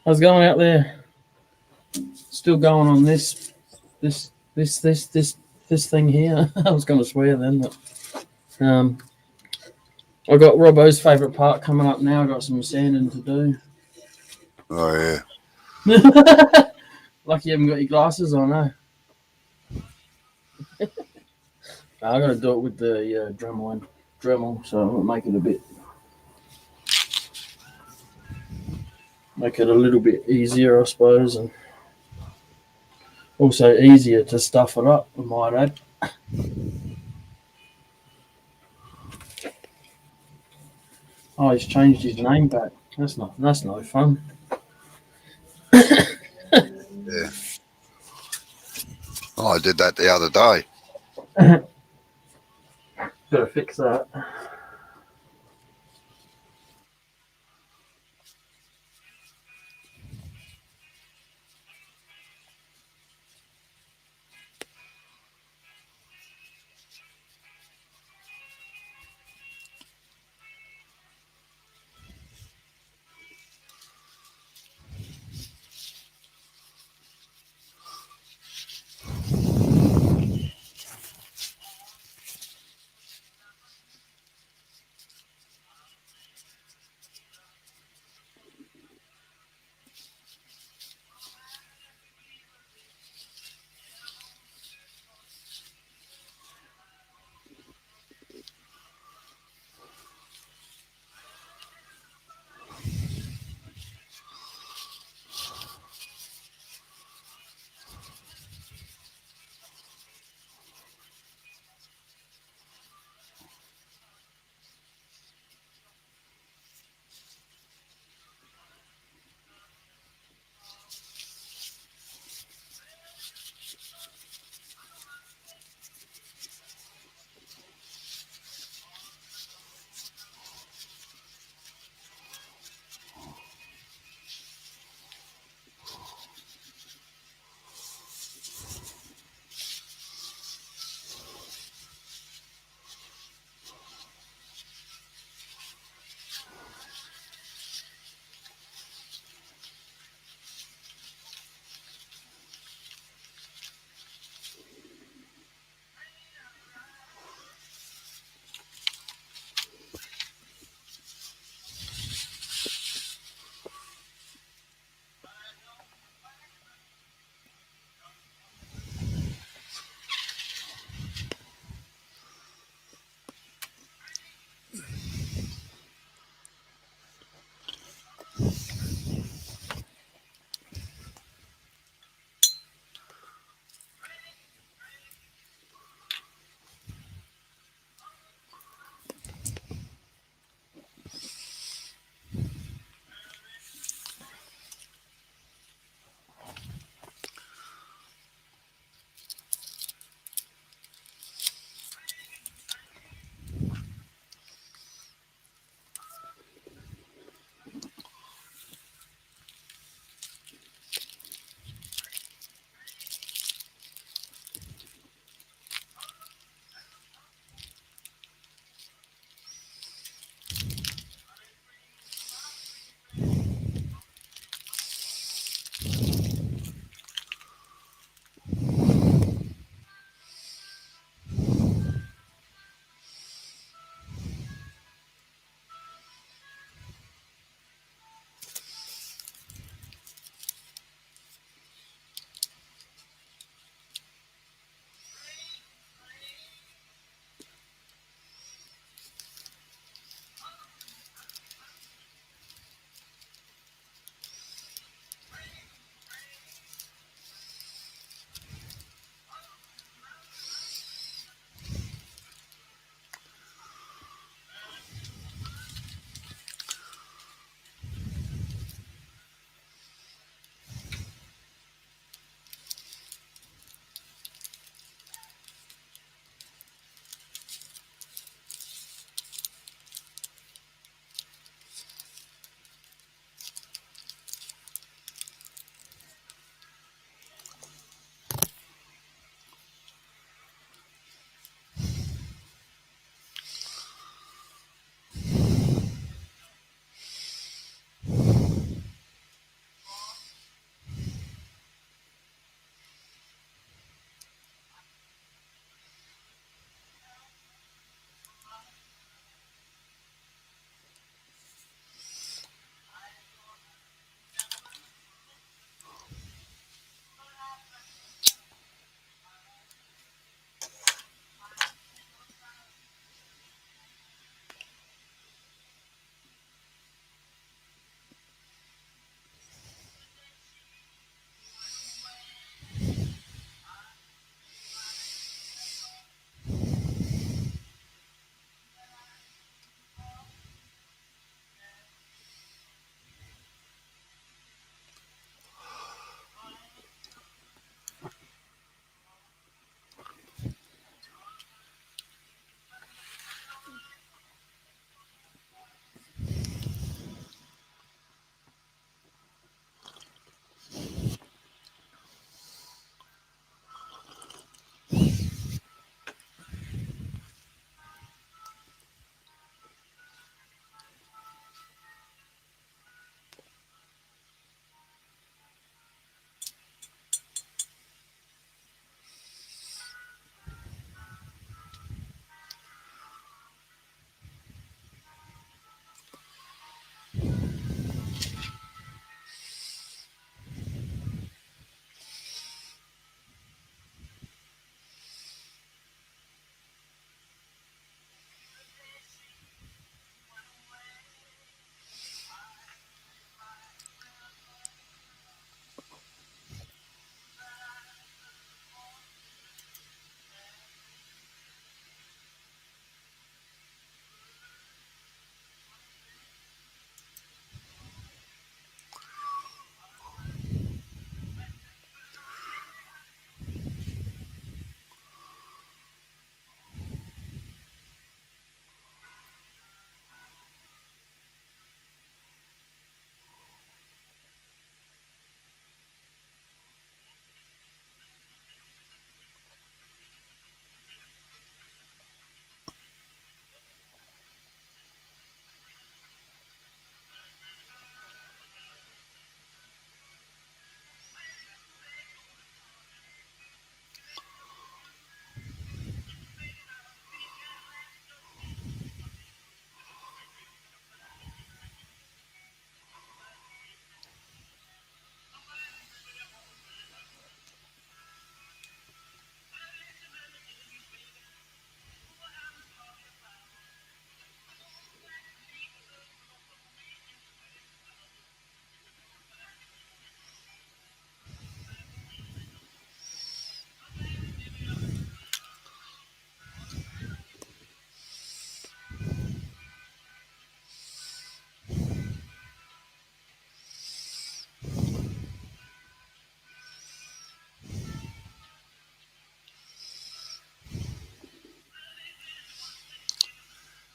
I was going out there, still going on this thing here. I was going to swear then, but I got Robbo's favourite part coming up now. I got some sanding to do. Oh yeah. Lucky you haven't got your glasses on, eh? I got to do it with the Dremel, so it'll make it a little bit easier, I suppose, and also easier to stuff it up, I might add. Oh, he's changed his name back. That's no fun. Yeah. Oh, I did that the other day. Gotta fix that.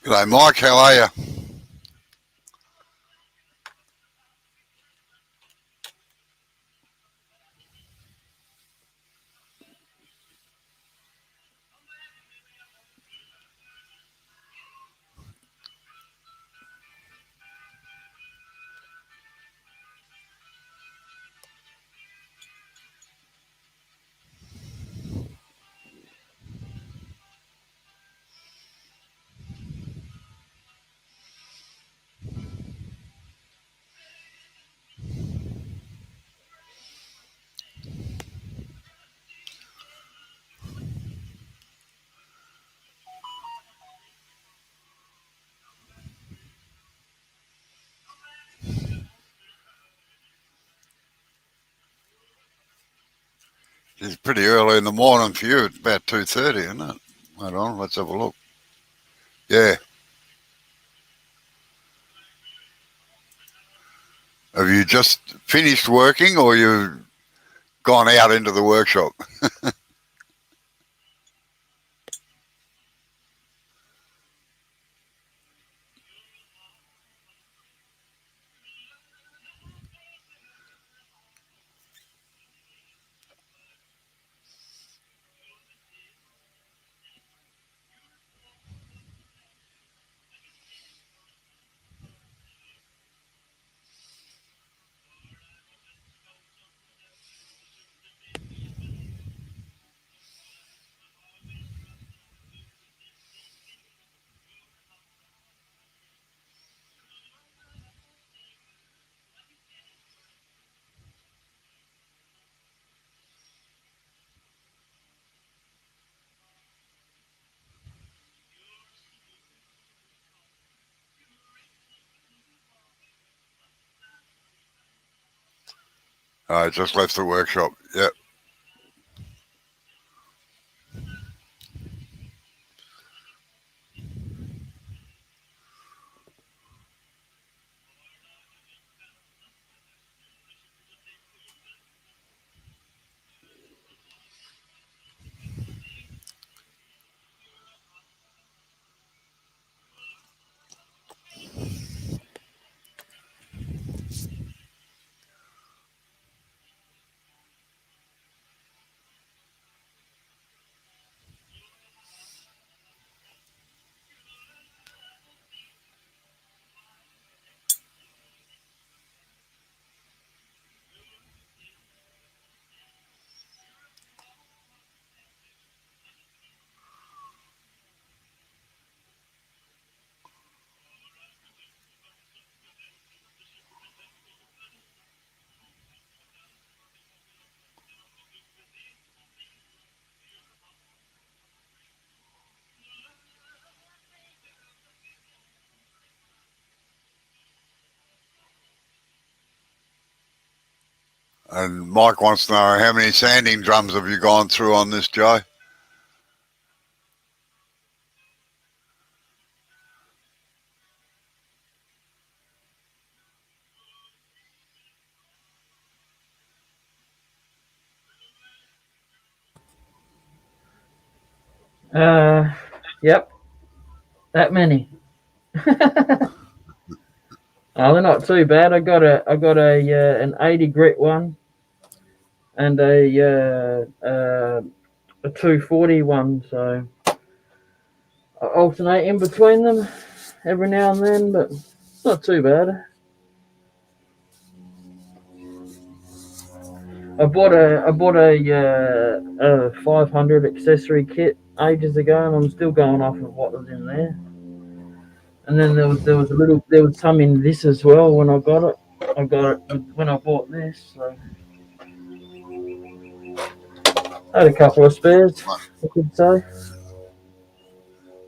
G'day, Mike. How are you? It's pretty early in the morning for you. It's about 2:30, isn't it? Hold on, let's have a look. Yeah. Have you just finished working or you've gone out into the workshop? I just left the workshop. Yep. And Mike wants to know how many sanding drums have you gone through on this, Joe? Yep, that many. Oh, they're not too bad. I got a an 80 grit one and a 240 one. So I alternate in between them every now and then, but it's not too bad. I bought a 500 accessory kit ages ago, and I'm still going off of what was in there. And then there was some in this as well when I got it. I got it when I bought this. So I had a couple of spares, I could say.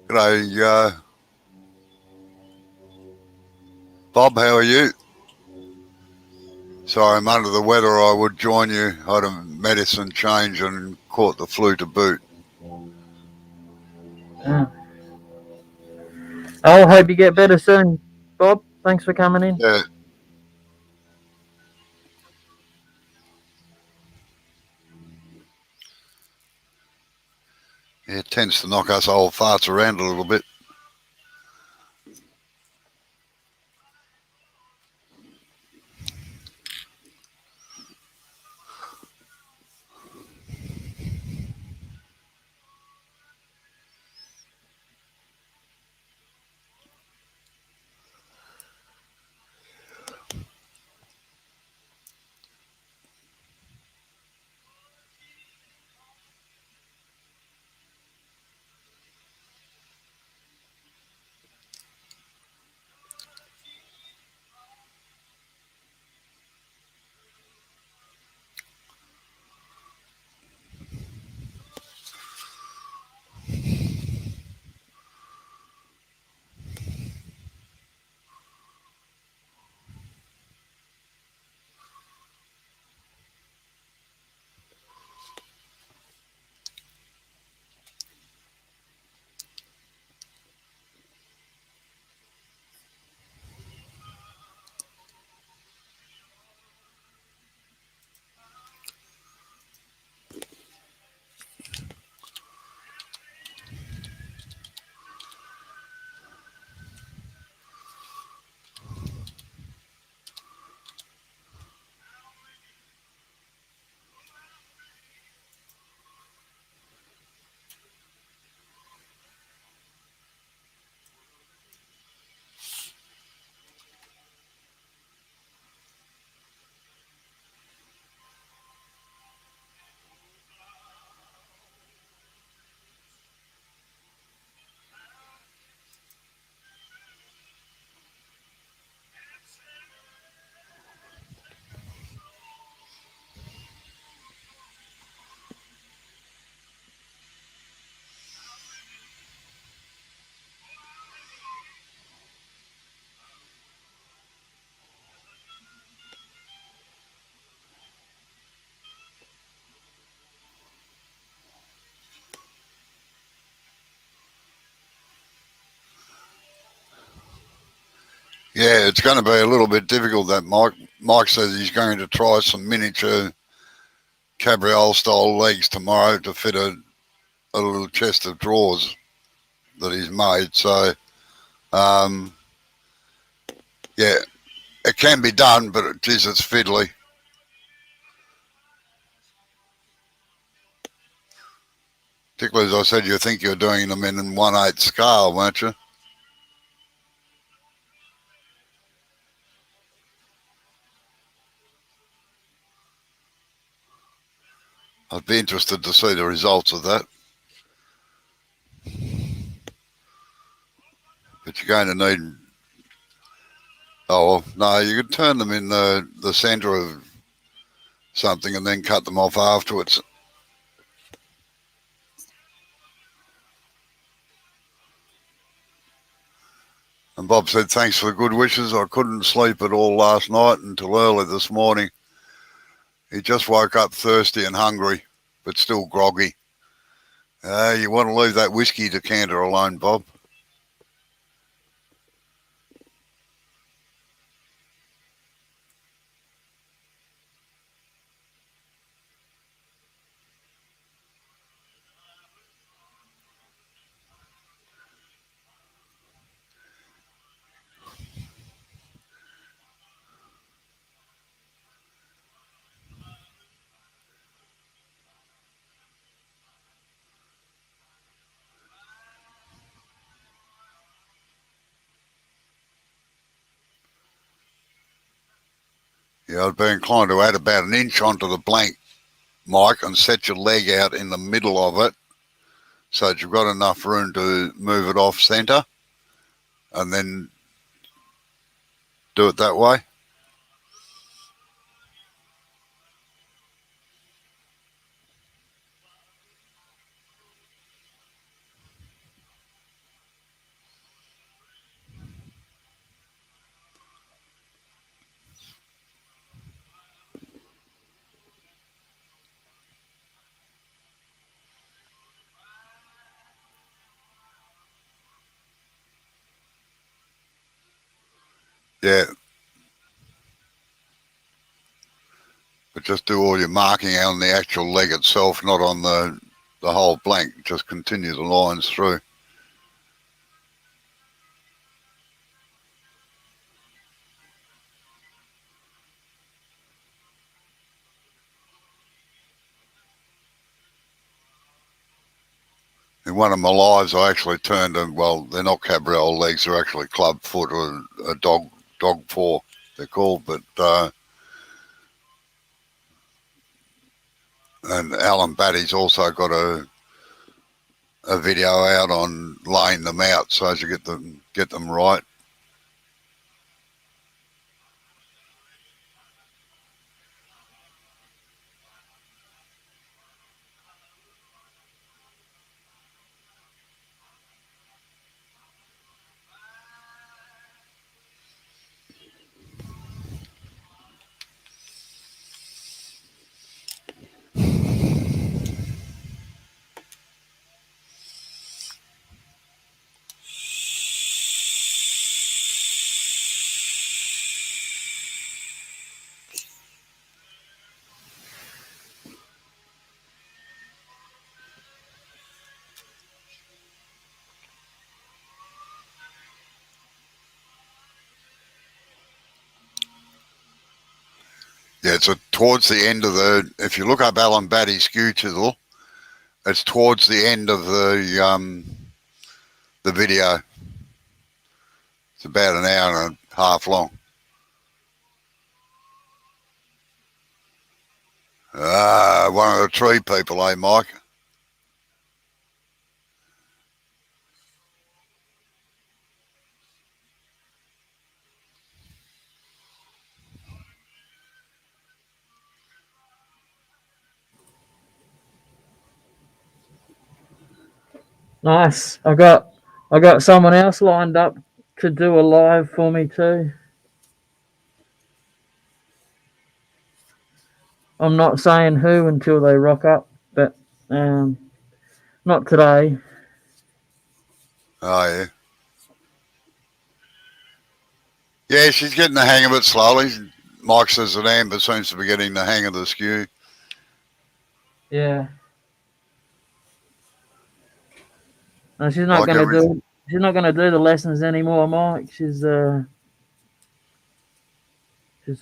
G'day, Bob. How are you? Sorry, I'm under the weather. I would join you. I had a medicine change and caught the flu to boot. Yeah. I hope you get better soon, Bob. Thanks for coming in. Yeah. It tends to knock us old farts around a little bit. Yeah, it's going to be a little bit difficult. That Mike says he's going to try some miniature cabriole style legs tomorrow to fit a little chest of drawers that he's made. So, um, yeah, it can be done, but geez, it's fiddly. Particularly as I said, you think you're doing them in 1/8 scale, weren't you? I'd be interested to see the results of that. But you're going to need. Oh well, no, you could turn them in the centre of something and then cut them off afterwards. And Bob said, thanks for the good wishes. I couldn't sleep at all last night until early this morning. He just woke up thirsty and hungry, but still groggy. You want to leave that whiskey decanter alone, Bob. Yeah, I'd be inclined to add about an inch onto the blank, Mike, and set your leg out in the middle of it so that you've got enough room to move it off centre and then do it that way. Yeah, but just do all your marking on the actual leg itself, not on the whole blank. Just continue the lines through. In one of my lives, I actually turned them. Well, they're not cabriole legs; they're actually club foot or a dog paw. They're called, but and Alan Batty's also got a video out on laying them out so as you get them right. Yeah, so towards the end of if you look up Alan Batty's skew chisel, it's towards the end of the video. It's about an hour and a half long. One of the tree people, eh, Mike? Nice. I got someone else lined up to do a live for me too. I'm not saying who until they rock up, but not today. Oh, yeah. Yeah, she's getting the hang of it slowly. Mike says that Amber seems to be getting the hang of the skew. Yeah. No, she's not Like gonna every, do. She's not gonna do the lessons anymore, Mike. She's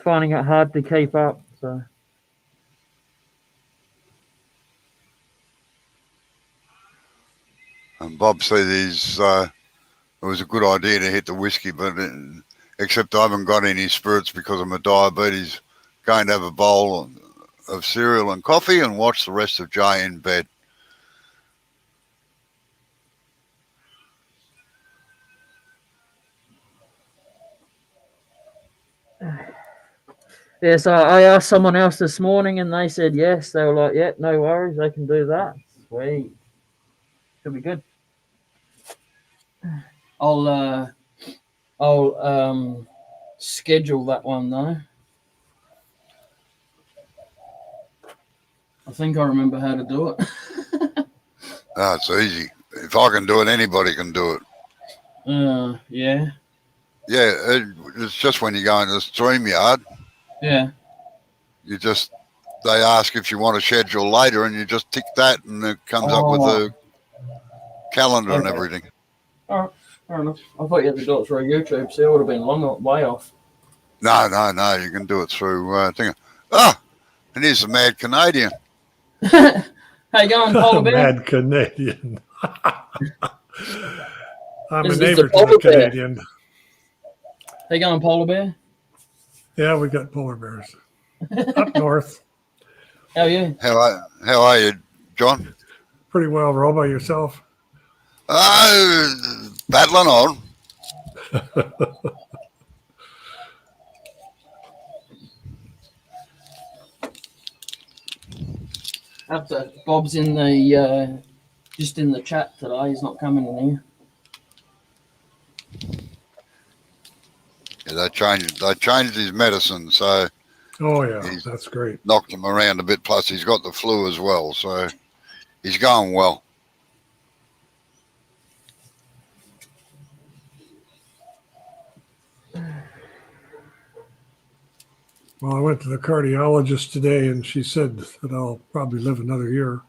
finding it hard to keep up. So and Bob said it was a good idea to hit the whiskey, but except I haven't got any spirits because of my diabetes. Going to have a bowl of cereal and coffee and watch the rest of Jay in bed. yeah. So I asked someone else this morning, and they said yes. They were like, "Yeah, no worries, they can do that. Sweet, should be good." I'll uh, I'll schedule that one though. I think I remember how to do it. Ah, it's easy. If I can do it, anybody can do it. Yeah, Yeah, it's just when you go into the stream yard, yeah. you just they ask if you want to schedule later, and you just tick that, and it comes up with Oh, the calendar and okay. everything. All right, fair enough. I thought you had to do it through YouTube, so it would have been long way off. No, no, no. You can do it through thing. Ah, and here's the mad Canadian. How you going, Polar Bear? Mad Canadian. I'm a It's a neighbor to the polar bear. Canadian. How you going, Polar Bear? Yeah, we got polar bears up north. How are you? How are you, John? Pretty well, Rob. By yourself? Battling on. Bob's in the just in the chat today. He's not coming in here. Yeah, they changed his medicine, so Oh yeah, he's that's great. knocked him around a bit. Plus, he's got the flu as well, so he's going well. Well, I went to the cardiologist today, and she said that I'll probably live another year.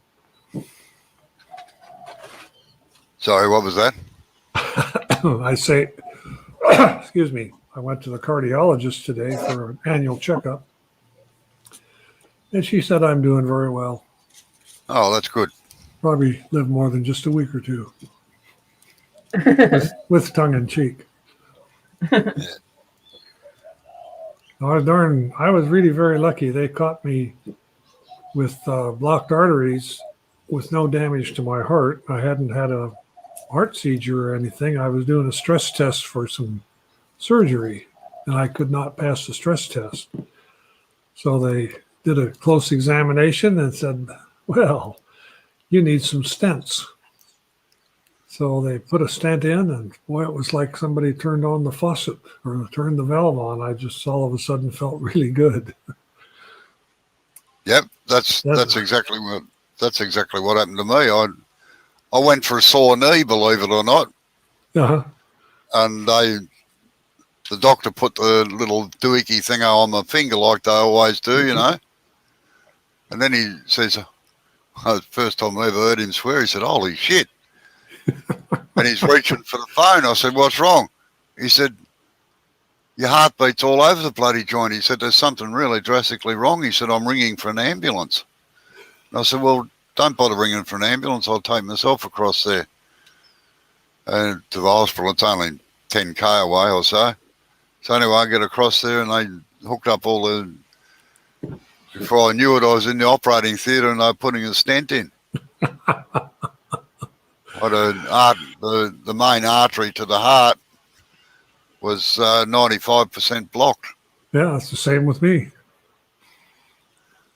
Sorry, what was that? I say, excuse me. I went to the cardiologist today for an annual checkup, and she said I'm doing very well. Oh, that's good. Probably live more than just a week or two, with tongue in cheek. I was really very lucky. They caught me with blocked arteries with no damage to my heart. I hadn't had a heart seizure or anything. I was doing a stress test for some surgery, and I could not pass the stress test. So they did a close examination and said, well, you need some stents. So they put a stent in, and boy, it was like somebody turned on the faucet or turned the valve on. I just all of a sudden felt really good. Yep, that's exactly what happened to me. I went for a sore knee, believe it or not, Uh-huh. and the doctor put the little doohickey thing on my finger like they always do, you know. And then he says, the first time I ever heard him swear, he said, "Holy shit." And he's reaching for the phone. I said, "What's wrong?" He said, "Your heartbeat's all over the bloody joint." He said, "There's something really drastically wrong." He said, "I'm ringing for an ambulance." And I said, "Well, don't bother ringing for an ambulance. I'll take myself across there." And to the hospital, it's only 10k away or so. So anyway, I get across there and they hooked up all the... Before I knew it, I was in the operating theatre and they were putting a stent in. The main artery to the heart was 95% blocked. Yeah, it's the same with me.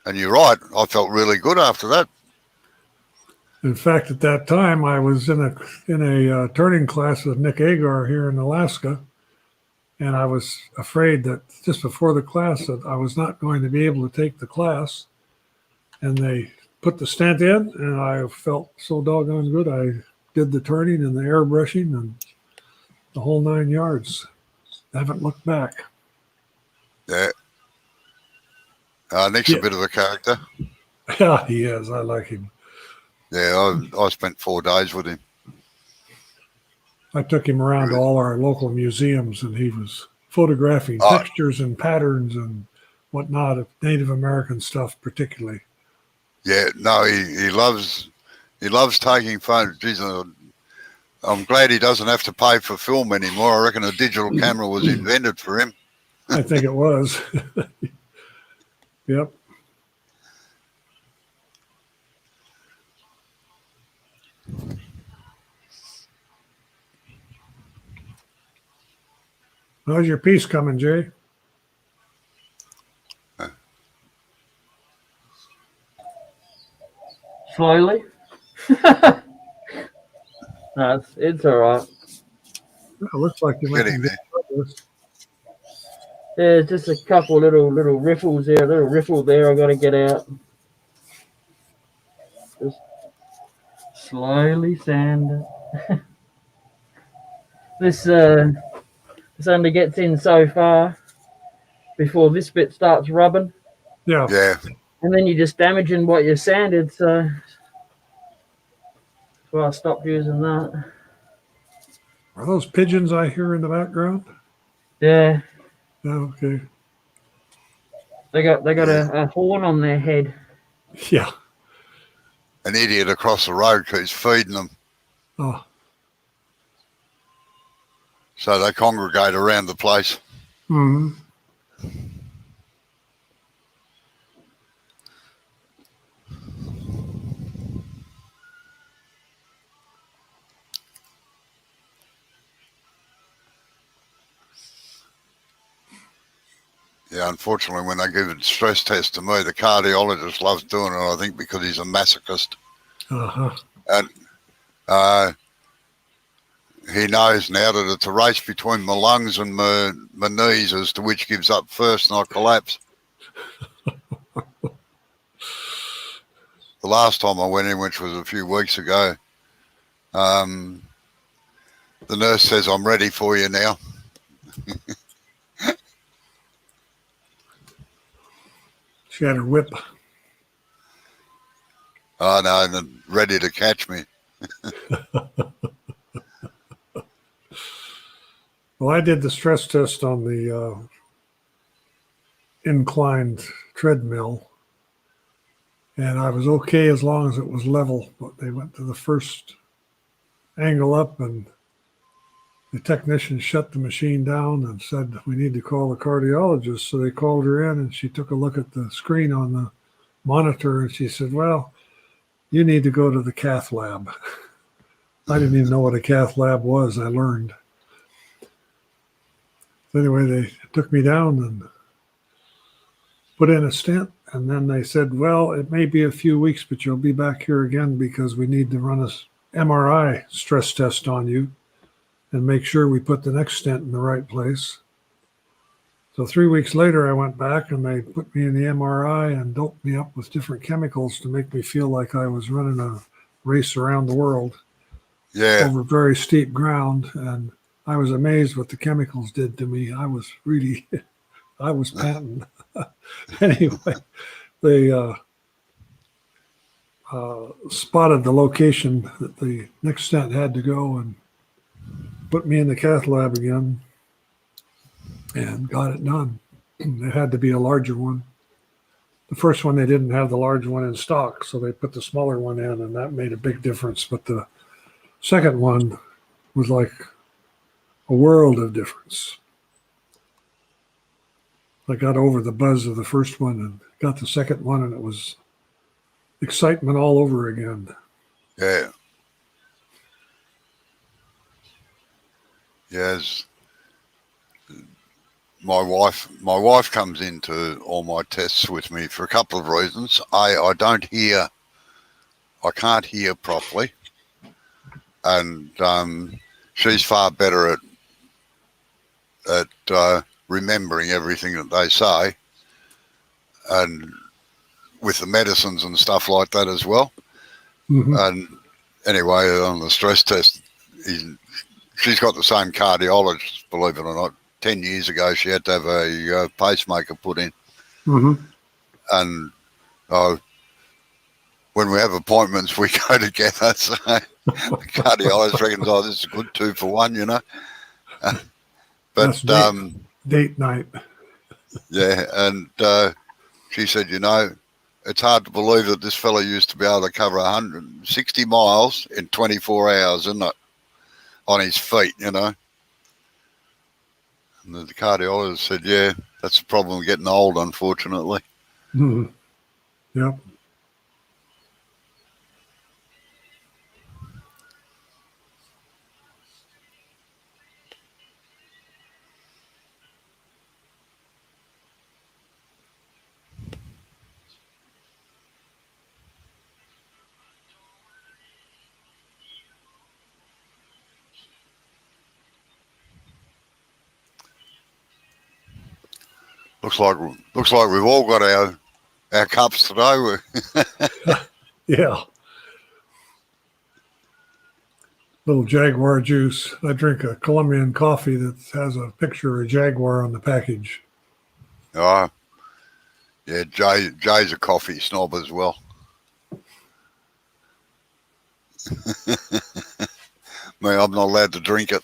And you're right, I felt really good after that. In fact, at that time, I was in a turning class with Nick Agar here in Alaska, and I was afraid that just before the class that I was not going to be able to take the class. And they put the stent in, and I felt so doggone good. I did the turning and the airbrushing and the whole 9 yards. haven't looked back. Yeah. Nick's Yeah. a bit of a character. Yeah, he is. I like him. Yeah, I spent 4 days with him. I took him around to all our local museums, and he was photographing textures and patterns and whatnot of Native American stuff, particularly. Yeah, no, he loves taking photos. Geez, I'm glad he doesn't have to pay for film anymore. I reckon a digital camera was invented for him. I think it was. Yep. How's your piece coming, Jay? Slowly. No, it's all right. It looks like you're making good progress. Yeah, just a couple little riffles there, a little riffle there I got to get out. Just slowly sand it. This only gets in so far before this bit starts rubbing. Yeah. Yeah. And then you're just damaging what you sanded, so that's why I stopped using that. Are those pigeons I hear in the background? Yeah. Oh, okay. They got a horn on their head. Yeah. An idiot across the road keeps feeding them. Oh. So they congregate around the place. Hmm. Yeah, unfortunately, when they give a stress test to me, the cardiologist loves doing it, I think, because he's a masochist. Uh-huh. And he knows now that it's a race between my lungs and my knees as to which gives up first, and I collapse. The last time I went in, which was a few weeks ago, the nurse says, "I'm ready for you now." She had her whip. Oh, no, and ready to catch me. Well, I did the stress test on the inclined treadmill, and I was okay as long as it was level. But they went to the first angle up, and the technician shut the machine down and said, "We need to call the cardiologist." So they called her in, and she took a look at the screen on the monitor, and she said, "Well, you need to go to the cath lab." I didn't even know what a cath lab was. I learned. So anyway, they took me down and put in a stent. And then they said, "Well, it may be a few weeks, but you'll be back here again because we need to run a MRI stress test on you and make sure we put the next stent in the right place." So 3 weeks later, I went back and they put me in the MRI and doped me up with different chemicals to make me feel like I was running a race around the world. Yeah. Over very steep ground. And I was amazed what the chemicals did to me. I was panting. Anyway, they spotted the location that the next stent had to go and put me in the cath lab again and got it done. It had to be a larger one. The first one, they didn't have the large one in stock, so they put the smaller one in, and that made a big difference. But the second one was like a world of difference. I got over the buzz of the first one and got the second one, and it was excitement all over again. Yeah. Yes. My wife comes into all my tests with me for a couple of reasons. I can't hear properly, and she's far better at remembering everything that they say, and with the medicines and stuff like that as well. Mm-hmm. And anyway, on the stress test, she's got the same cardiologist, believe it or not, 10 years ago, she had to have a pacemaker put in. Mm-hmm. And when we have appointments, we go together. So the cardiologist reckons, this is a good 2 for 1, But That's date night. yeah, and she said, it's hard to believe that this fella used to be able to cover 160 miles in 24 hours, isn't it? On his feet, And the cardiologist said, yeah, that's the problem with getting old, unfortunately. Mm-hmm. Yep. Looks like we've all got our cups today. Yeah. Little Jaguar juice. I drink a Colombian coffee that has a picture of a jaguar on the package. Oh, yeah, Jay's a coffee snob as well. Me, I'm not allowed to drink it.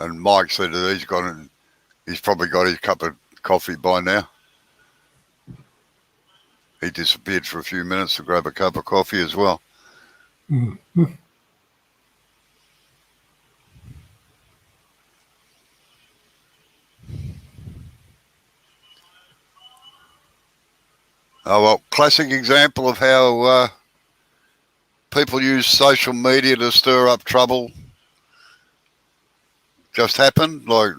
And Mike said that he's probably got his cup of coffee by now. He disappeared for a few minutes to grab a cup of coffee as well. Mm-hmm. Oh, well, classic example of how people use social media to stir up trouble. Just happened. Like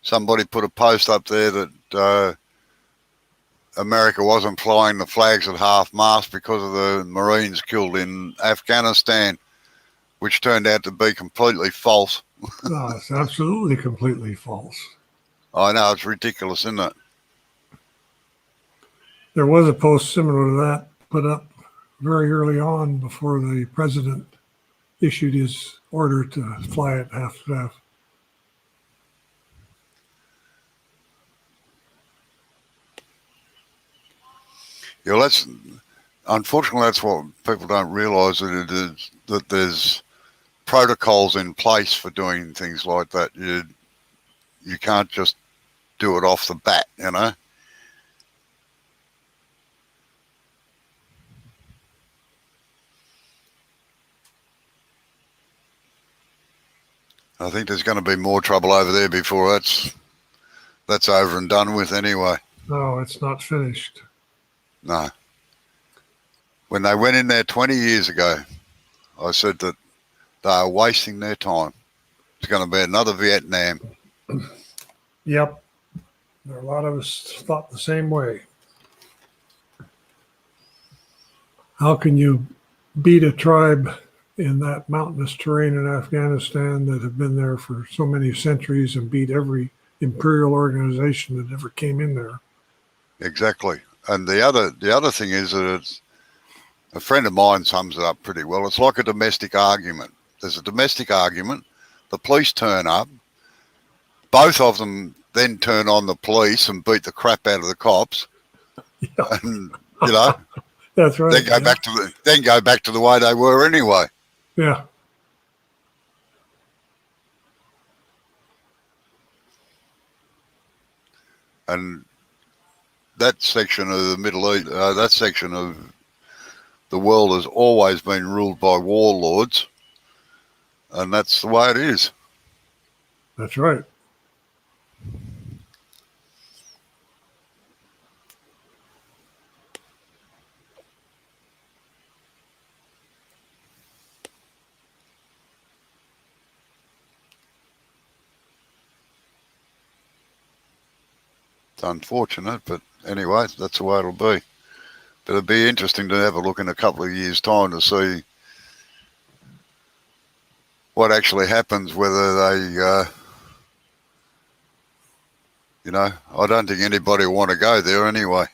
somebody put a post up there that America wasn't flying the flags at half-mast because of the Marines killed in Afghanistan, which turned out to be completely false. No, it's absolutely completely false. I know, it's ridiculous, isn't it? There was a post similar to that put up very early on before the president issued his order to fly at half-staff. Yeah, unfortunately that's what people don't realise, that there's protocols in place for doing things like that. You can't just do it off the bat, I think there's going to be more trouble over there before that's over and done with anyway. No, it's not finished. No. When they went in there 20 years ago, I said that they are wasting their time. It's going to be another Vietnam. Yep. A lot of us thought the same way. How can you beat a tribe in that mountainous terrain in Afghanistan that have been there for so many centuries and beat every imperial organization that ever came in there? Exactly. And the other thing is that a friend of mine sums it up pretty well. It's like a domestic argument. There's a domestic argument. The police turn up. Both of them then turn on the police and beat the crap out of the cops. Yeah. And that's right. Then go back to the way they were anyway. Yeah. And that section of the Middle East, that section of the world has always been ruled by warlords, and that's the way it is. That's right. It's unfortunate, but anyway, that's the way it'll be. But it'd be interesting to have a look in a couple of years' time to see what actually happens, whether You know, I don't think anybody will want to go there anyway.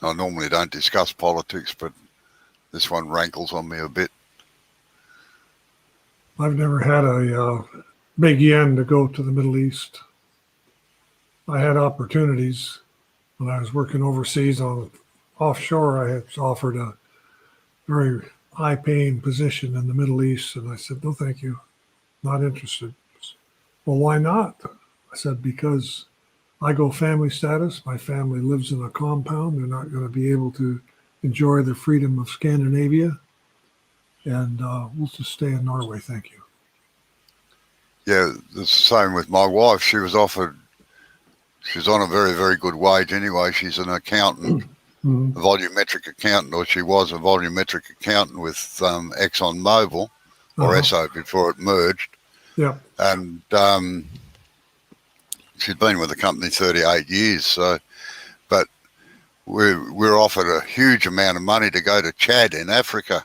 I normally don't discuss politics, but this one rankles on me a bit. I've never had a big yen to go to the Middle East. I had opportunities when I was working overseas on offshore. I had offered a very high paying position in the Middle East, and I said, no, thank you, not interested. Well, why not? I said, because I go family status. My family lives in a compound. They're not going to be able to enjoy the freedom of Scandinavia. And we'll just stay in Norway. Thank you. Yeah, the same with my wife. She was offered, she's on a very, very good wage anyway. She's an accountant, Mm-hmm. a volumetric accountant, or she was a volumetric accountant with ExxonMobil, or Esso before it merged. Yeah. And she'd been with the company 38 years. So, but we're offered a huge amount of money to go to Chad in Africa.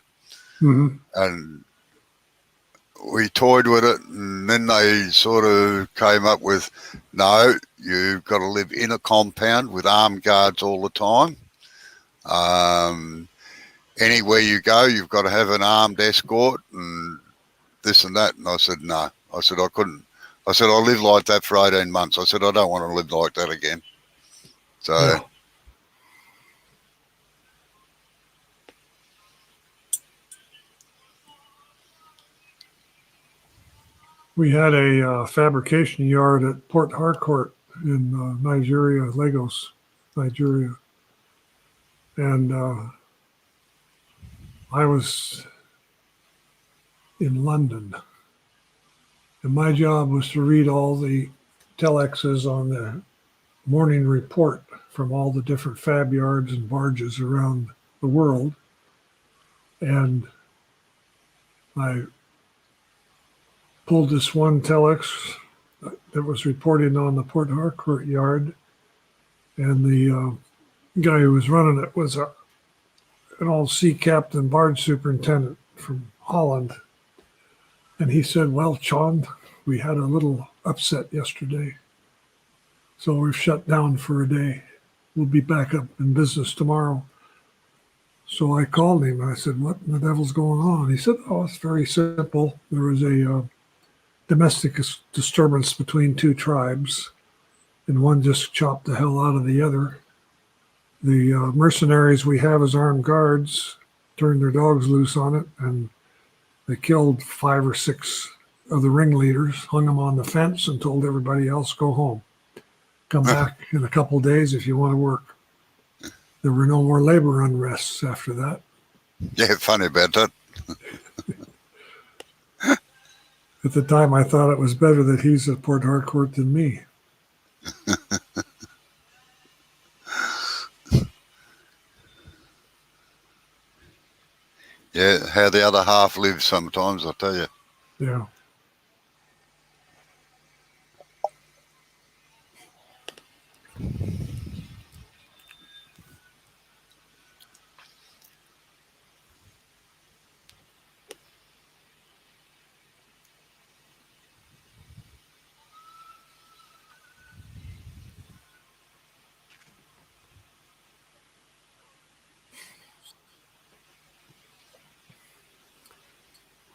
Mm-hmm. And we toyed with it, and then they sort of came up with, no, you've got to live in a compound with armed guards all the time. Anywhere you go, you've got to have an armed escort and this and that. And I said, no. I said, I couldn't. I said, I lived like that for 18 months. I said, I don't want to live like that again. So... Yeah. We had a fabrication yard at Port Harcourt in Nigeria, Lagos, Nigeria. And I was in London. And my job was to read all the telexes on the morning report from all the different fab yards and barges around the world. And I pulled this one telex that was reporting on the Port Harcourt yard, and the guy who was running it was an old sea captain, barge superintendent from Holland. And he said, well, John, we had a little upset yesterday, so we've shut down for a day. We'll be back up in business tomorrow. So I called him and I said, what in the devil's going on? He said, oh, it's very simple. There was a domestic disturbance between two tribes, and one just chopped the hell out of the other. The mercenaries we have as armed guards turned their dogs loose on it, and they killed 5 or 6 of the ringleaders, hung them on the fence, and told everybody else, go home. Come back in a couple of days if you want to work. There were no more labor unrests after that. Yeah, funny about that. At the time, I thought it was better that he's at Port Harcourt than me. Yeah, how the other half lives sometimes, I tell you. Yeah.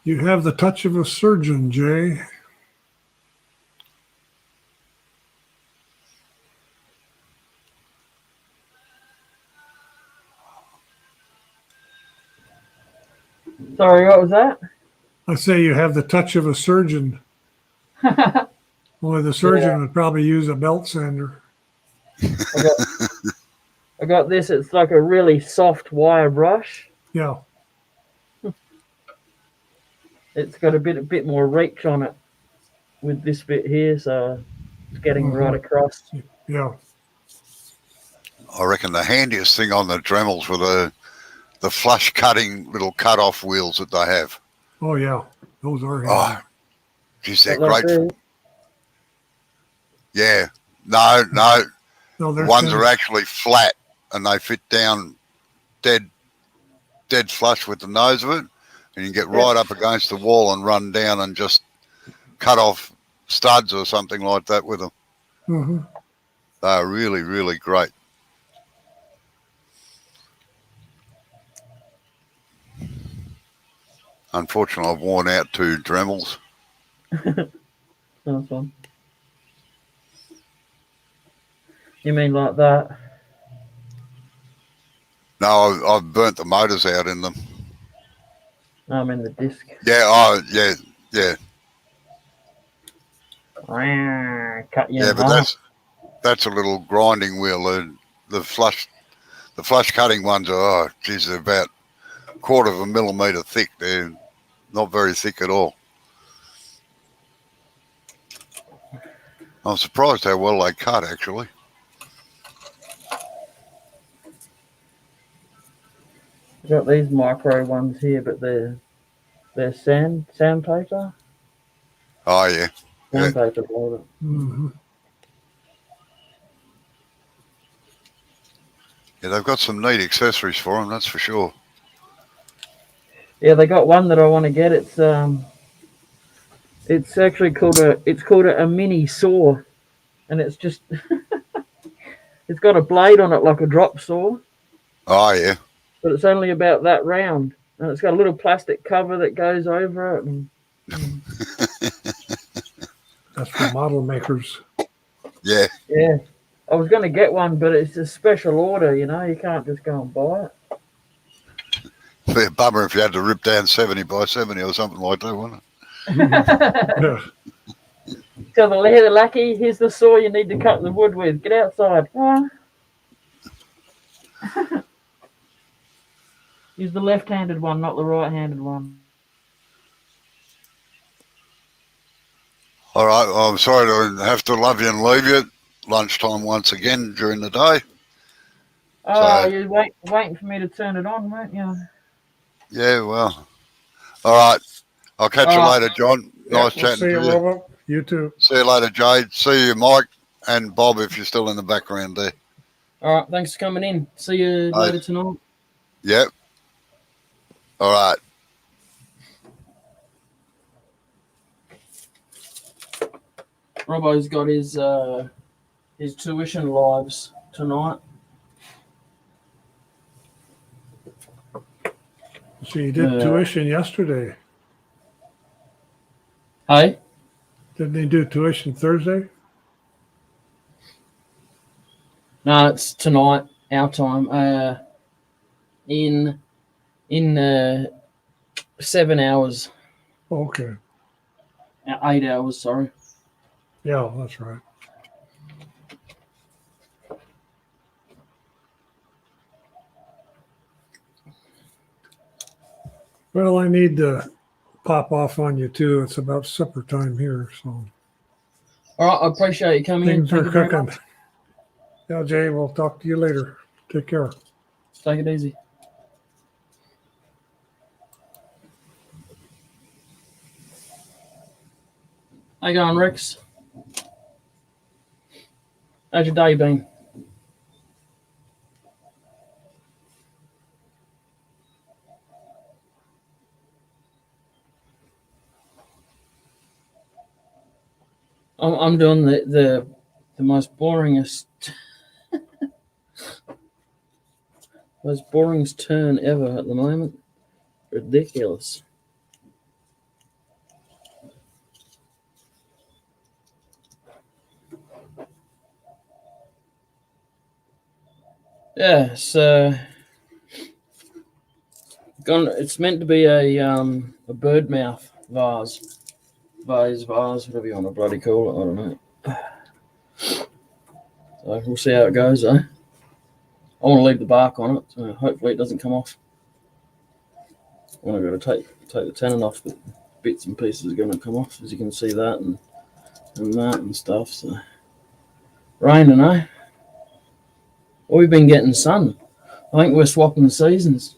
You have the touch of a surgeon, Jay. Sorry, what was that? I say you have the touch of a surgeon. Only the surgeon would probably use a belt sander. I got this. It's like a really soft wire brush. Yeah. It's got a bit more reach on it with this bit here, so it's getting right across. Yeah. I reckon the handiest thing on the Dremels were the flush cutting little cut-off wheels that they have. Oh, yeah. Those are handy. Oh, geez, they're But great. Yeah. No, No, the ones are actually flat and they fit down dead flush with the nose of it, and you get right up against the wall and run down and just cut off studs or something like that with them. Mm-hmm. They're really, really great. Unfortunately, I've worn out 2 Dremels. Nice one. You mean like that? No, I've burnt the motors out in them. I mean the disc. Yeah, yeah. Cut you Yeah, in but half. that's a little grinding wheel. The flush cutting ones are, geez, they're about 1/4 of a millimetre thick. They're not very thick at all. I'm surprised how well they cut, actually. I've got these micro ones here, but they're sandpaper. Oh, yeah. Yeah. Sandpaper blade. Mm-hmm. Yeah, they've got some neat accessories for them, that's for sure. Yeah, they got one that I want to get. It's actually called a mini saw, and it's just it's got a blade on it like a drop saw, Oh, yeah. but it's only about that round, and it's got a little plastic cover that goes over it. And That's for model makers. Yeah. yeah, I was going to get one, but it's a special order. You know, you can't just go and buy it. It'd be a bummer if you had to rip down 70 by 70 or something like that, wouldn't it? Yeah. Tell the lackey, here's the saw you need to cut the wood with. Get outside. Use the left-handed one, not the right-handed one. All right, well, I'm sorry to have to love you and leave you. Lunchtime once again during the day. Oh, So, you're waiting for me to turn it on, weren't you? yeah, well. All right. I'll catch you later, John. Nice We'll chatting see you, to you. Robo. You too. See you later, Jade. See you, Mike, and Bob, if you're still in the background there. All right, thanks for coming in. See you later tonight. Yep. All right. Robbo's got his tuition lives tonight. So you did tuition yesterday. Hey? Didn't they do tuition Thursday? No, it's tonight, our time. In 7 hours. Okay. 8 hours, sorry. Yeah, that's right. Well, I need to pop off on you too. It's about supper time here, so All right, I appreciate you coming in. things are cooking. Yeah, Jay, we'll talk to you later. Take care. Take it easy. How you going, Rex? How's your day been? I'm doing the most boringest turn ever at the moment. Ridiculous. Yeah, so it's meant to be a bird mouth vase, whatever you want to bloody call it. I don't know. So we'll see how it goes, eh? I want to leave the bark on it, so hopefully it doesn't come off. When I've got to take the tenon off, but bits and pieces are going to come off, as you can see that and that and stuff. So raining, eh? Well, we've been getting sun. I think we're swapping the seasons.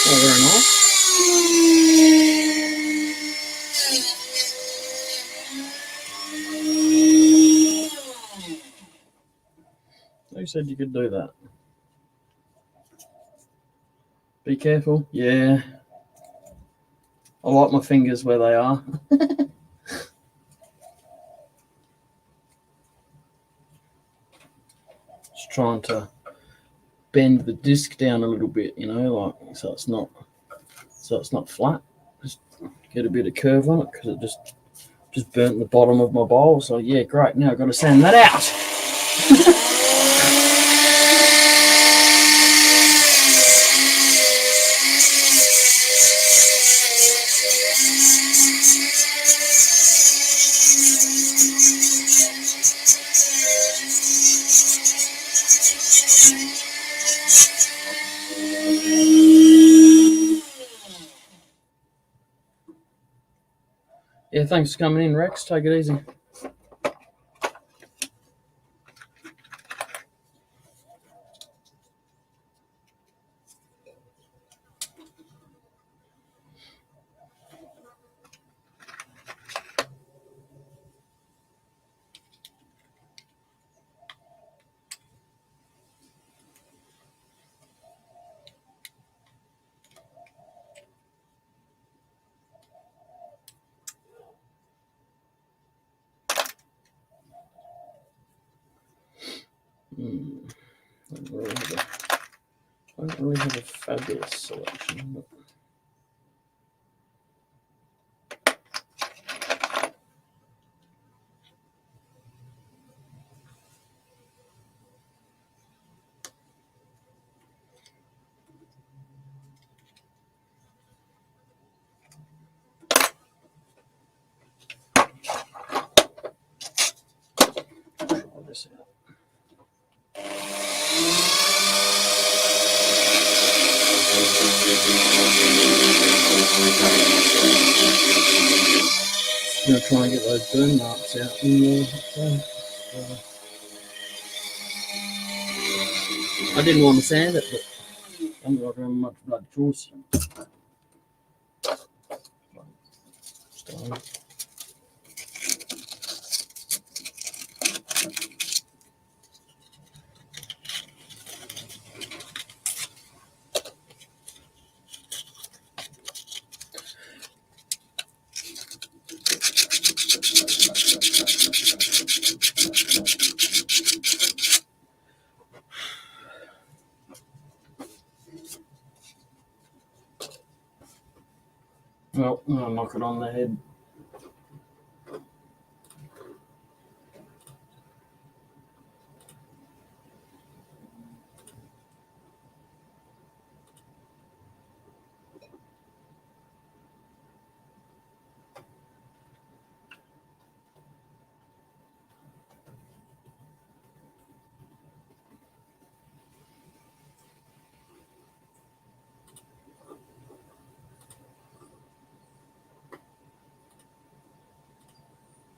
Not very nice. said you could do that? Be careful. Yeah. I like my fingers where they are. Just trying to bend the disc down a little bit, you know, like so it's not flat. Just get a bit of curve on it because it just burnt the bottom of my bowl. So yeah, great. Now I've got to sand that out. Yeah, thanks for coming in, Rex. Take it easy. I don't really have a fabulous selection. But... try this out. I'm going to try and get those burn marks out in the phone. I didn't want to sand it, but I'm not having much blood choice. Well, I'll knock it on the head.